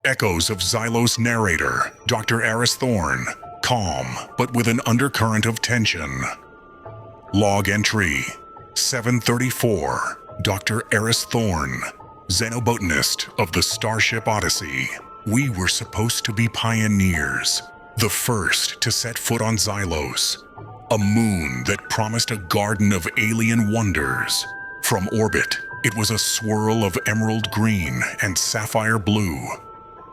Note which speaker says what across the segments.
Speaker 1: Echoes of Xylos narrator, Dr. Eris Thorne, calm but with an undercurrent of tension. Log entry 734, Dr. Eris Thorne, xenobotanist of the starship Odyssey. We were supposed to be pioneers, the first to set foot on Xylos, a moon that promised a garden of alien wonders. From orbit, it was a swirl of emerald green and sapphire blue,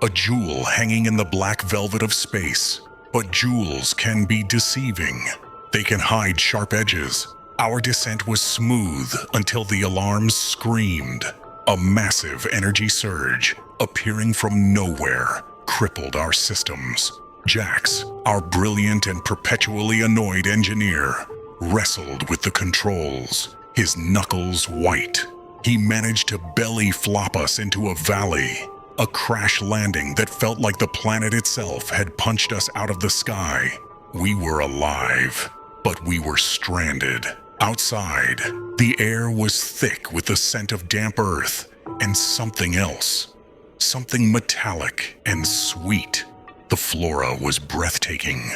Speaker 1: a jewel hanging in the black velvet of space. But jewels can be deceiving. They can hide sharp edges. Our descent was smooth until the alarms screamed. A massive energy surge, appearing from nowhere, crippled our systems. Jax, our brilliant and perpetually annoyed engineer, wrestled with the controls, his knuckles white. He managed to belly flop us into a valley, a crash landing that felt like the planet itself had punched us out of the sky. We were alive, but we were stranded. Outside, the air was thick with the scent of damp earth and something else, something metallic and sweet. The flora was breathtaking.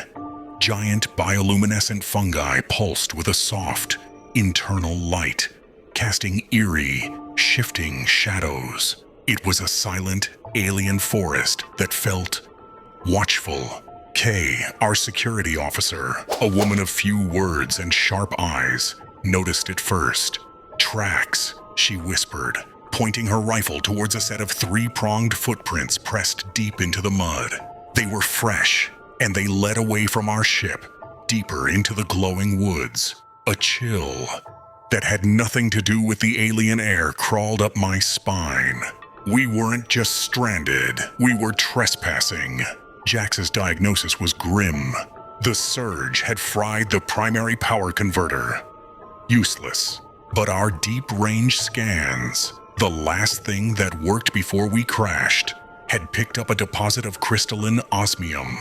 Speaker 1: Giant bioluminescent fungi pulsed with a soft, internal light, casting eerie, shifting shadows. It was a silent, alien forest that felt watchful. Kay, our security officer, a woman of few words and sharp eyes, noticed it first. Tracks, she whispered, pointing her rifle towards a set of three-pronged footprints pressed deep into the mud. They were fresh, and they led away from our ship, deeper into the glowing woods. A chill that had nothing to do with the alien air crawled up my spine. We weren't just stranded, we were trespassing. Jax's diagnosis was grim. The surge had fried the primary power converter. Useless. But our deep-range scans, the last thing that worked before we crashed, had picked up a deposit of crystalline osmium,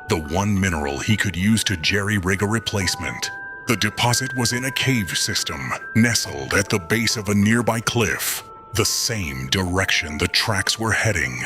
Speaker 1: the one mineral he could use to jerry-rig a replacement. The deposit was in a cave system, nestled at the base of a nearby cliff, the same direction the tracks were heading.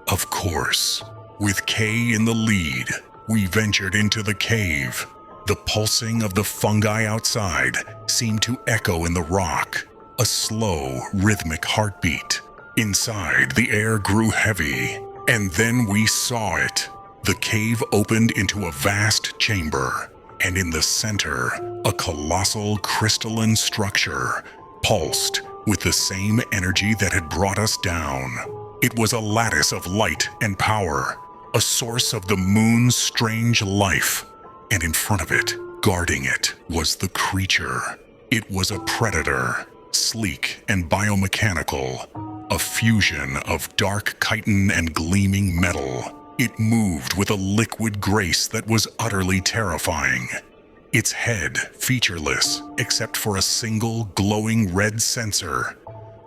Speaker 1: Of course, with Kay in the lead, we ventured into the cave. The pulsing of the fungi outside seemed to echo in the rock, a slow, rhythmic heartbeat. Inside, the air grew heavy, and then we saw it. The cave opened into a vast chamber, and in the center, a colossal crystalline structure pulsed with the same energy that had brought us down. It was a lattice of light and power, a source of the moon's strange life, and in front of it, guarding it, was the creature. It was a predator, sleek and biomechanical, a fusion of dark chitin and gleaming metal. It moved with a liquid grace that was utterly terrifying. Its head featureless, except for a single glowing red sensor,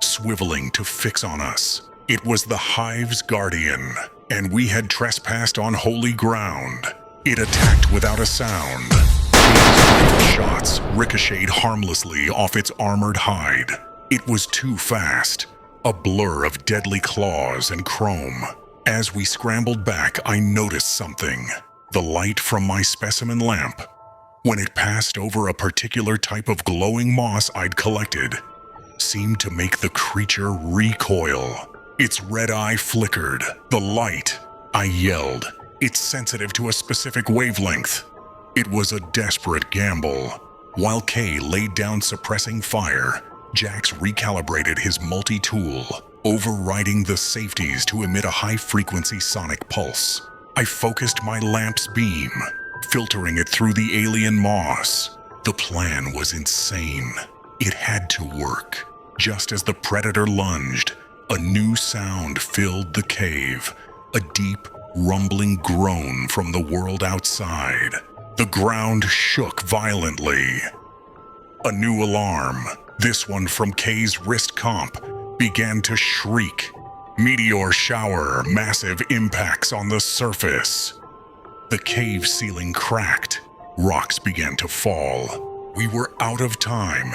Speaker 1: swiveling to fix on us. It was the Hive's guardian, and we had trespassed on holy ground. It attacked without a sound. Its shots ricocheted harmlessly off its armored hide. It was too fast, a blur of deadly claws and chrome. As we scrambled back, I noticed something. The light from my specimen lamp, when it passed over a particular type of glowing moss I'd collected, seemed to make the creature recoil. Its red eye flickered. The light, I yelled. It's sensitive to a specific wavelength. It was a desperate gamble. While Kay laid down suppressing fire, Jax recalibrated his multi-tool, overriding the safeties to emit a high-frequency sonic pulse. I focused my lamp's beam, filtering it through the alien moss. The plan was insane. It had to work. Just as the predator lunged, a new sound filled the cave, a deep, rumbling groan from the world outside. The ground shook violently. A new alarm, this one from Kay's wrist comp, began to shriek. Meteor shower, massive impacts on the surface. The cave ceiling cracked. Rocks began to fall. We were out of time.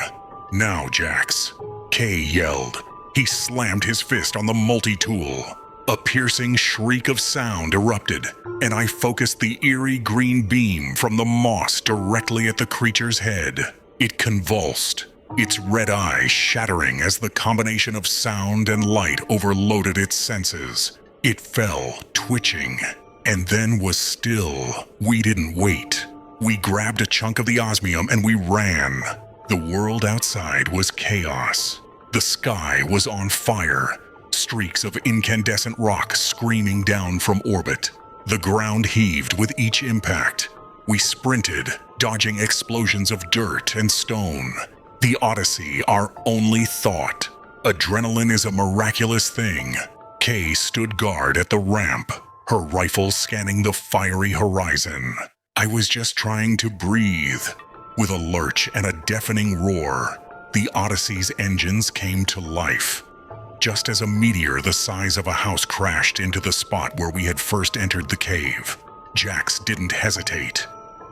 Speaker 1: Now, Jax, Kay yelled. He slammed his fist on the multi-tool. A piercing shriek of sound erupted, and I focused the eerie green beam from the moss directly at the creature's head. It convulsed, its red eye shattering as the combination of sound and light overloaded its senses. It fell, twitching, and then was still. We didn't wait. We grabbed a chunk of the osmium and we ran. The world outside was chaos. The sky was on fire, streaks of incandescent rock screaming down from orbit. The ground heaved with each impact. We sprinted, dodging explosions of dirt and stone. The Odyssey, our only thought. Adrenaline is a miraculous thing. Kay stood guard at the ramp, her rifle scanning the fiery horizon. I was just trying to breathe. With a lurch and a deafening roar, the Odyssey's engines came to life. Just as a meteor the size of a house crashed into the spot where we had first entered the cave, Jax didn't hesitate.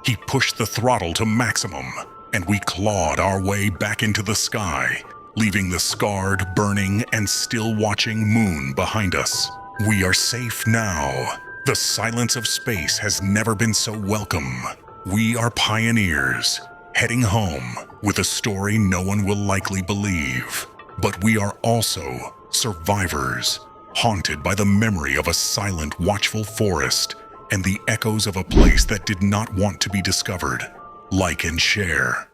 Speaker 1: He pushed the throttle to maximum, and we clawed our way back into the sky, leaving the scarred, burning, and still watching moon behind us. We are safe now. The silence of space has never been so welcome. We are pioneers, heading home with a story no one will likely believe. But we are also survivors, haunted by the memory of a silent, watchful forest and the echoes of a place that did not want to be discovered. Like and share.